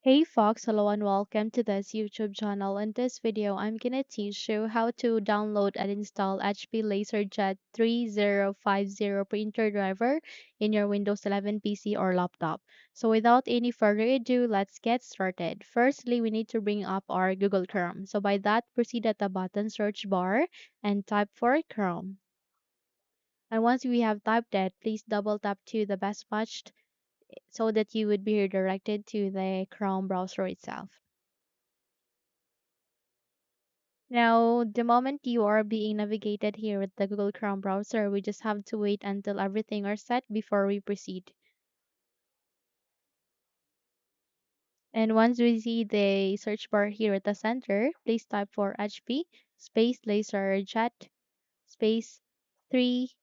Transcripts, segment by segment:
Hey Fox, hello and welcome to this YouTube channel. In this video, I'm gonna teach you how to download and install HP LaserJet 3050 printer driver in your Windows 11 PC or laptop. So without any further ado, let's get started. Firstly, we need to bring up our Google Chrome. So by that, proceed at the button search bar and type for Chrome. And once we have typed that, please double tap to the best matched so that you would be redirected to the Chrome browser itself. Now, the moment you are being navigated here with the Google Chrome browser, we just have to wait until everything are set before we proceed. And once we see the search bar here at the center, please type for HP space LaserJet space 3050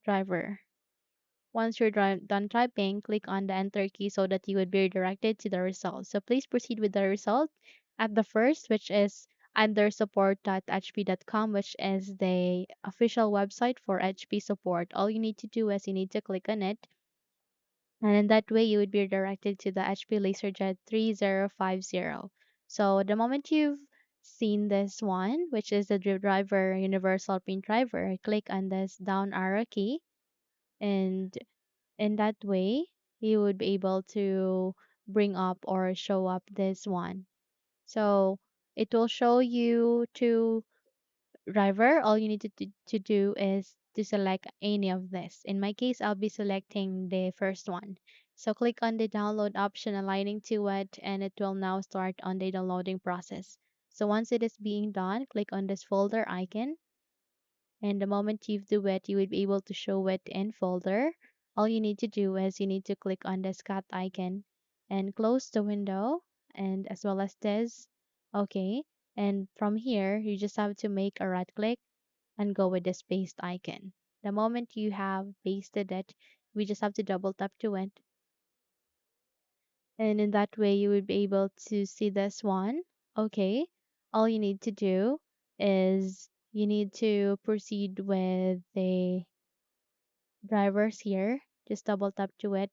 driver. Once you're done typing, click on the enter key so that you would be redirected to the result. So please proceed with the result at the first, which is under support.hp.com, which is the official website for HP support. All you need to do is you need to click on it, and in that way you would be redirected to the HP LaserJet 3050. So the moment you've seen this one, which is the driver universal print driver, click on this down arrow key, and in that way you would be able to bring up or show up this one. So it will show you to driver. All you need to do is to select any of this. In my case, I'll be selecting the first one. So click on the download option aligning to it, and it will now start on the downloading process. So once it is being done, click on this folder icon, and the moment you do it, you will be able to show it in folder. All you need to do is you need to click on this cat icon and close the window, and as well as this. Okay. And from here, you just have to make a right click and go with this paste icon. The moment you have pasted it, we just have to double tap to it. And in that way, you will be able to see this one. Okay. All you need to do is you need to proceed with the drivers here. Just double tap to it,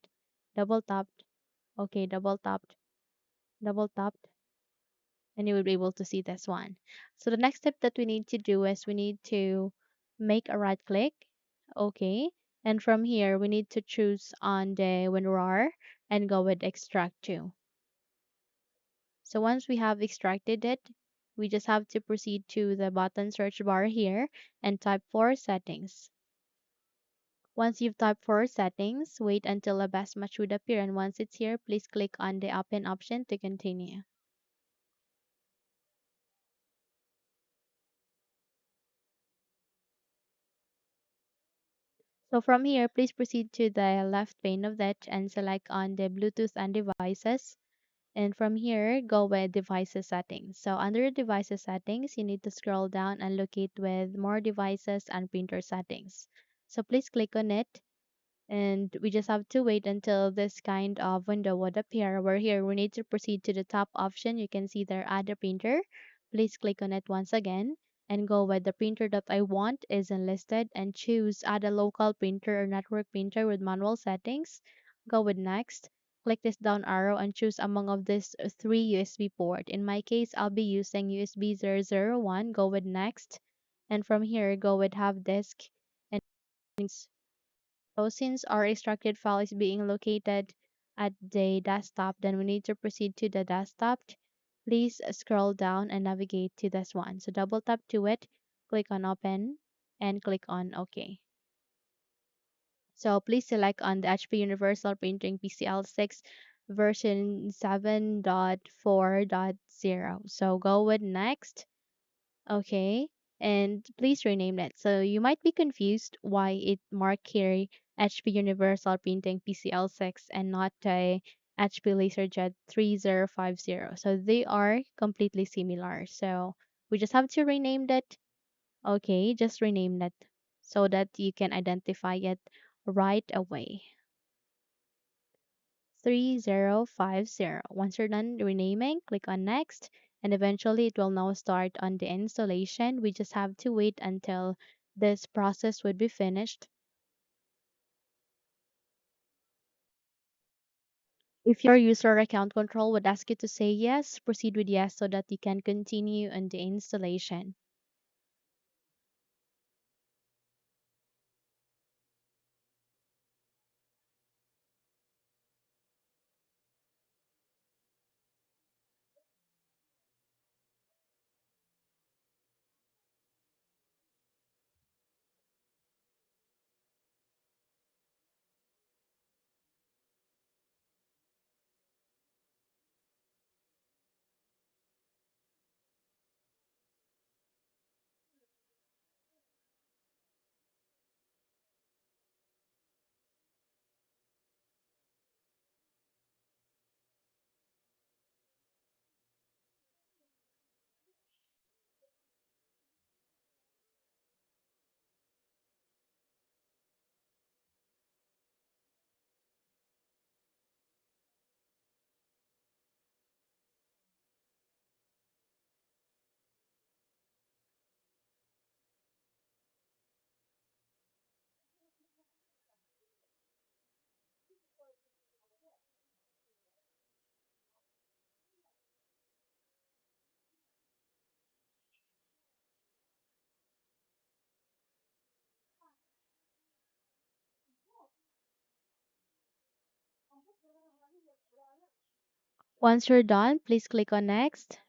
double tapped, okay, double tapped, double tapped, and you will be able to see this one. So the next step that we need to do is we need to make a right click, okay, and from here we need to choose on the WinRAR and go with extract to. So once we have extracted it, we just have to proceed to the button search bar here and type for settings. Once you've typed for settings, wait until a best match would appear, and once it's here, please click on the open option to continue. So from here, please proceed to the left pane of that and select on the Bluetooth and devices. And from here, go with devices settings. So under devices settings, you need to scroll down and locate with more devices and printer settings. So please click on it, and we just have to wait until this kind of window would appear. Where here we need to proceed to the top option. You can see there add a printer. Please click on it once again and go with the printer that I want is enlisted and choose add a local printer or network printer with manual settings. Go with next. Click this down arrow and choose among of these three USB port. In my case, I'll be using USB 001. Go with next, and from here go with have disk and so since our extracted file is being located at the desktop, then we need to proceed to the desktop. Please scroll down and navigate to this one. So double tap to it, click on open, and click on OK. So please select on the HP Universal Printing PCL6 version 7.4.0. So go with next. Okay, and please rename it. So you might be confused why it marked here HP Universal Printing PCL6 and not a HP LaserJet 3050. So they are completely similar. So we just have to rename that. Okay, just rename that so that you can identify it right away. 3050. Once you're done renaming, click on next, and eventually it will now start on the installation. We just have to wait until this process would be finished. If your user account control would ask you to say yes, proceed with yes so that you can continue on the installation. Once you're done, please click on next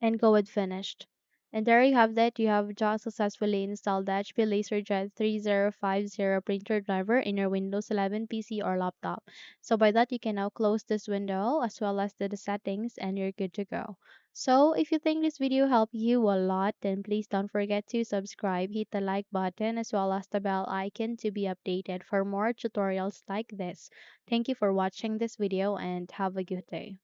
and go with finished. And there you have that. You have just successfully installed the HP LaserJet 3050 printer driver in your Windows 11 PC or laptop. So by that, you can now close this window as well as the settings and you're good to go. So if you think this video helped you a lot, then please don't forget to subscribe, hit the like button as well as the bell icon to be updated for more tutorials like this. Thank you for watching this video and have a good day.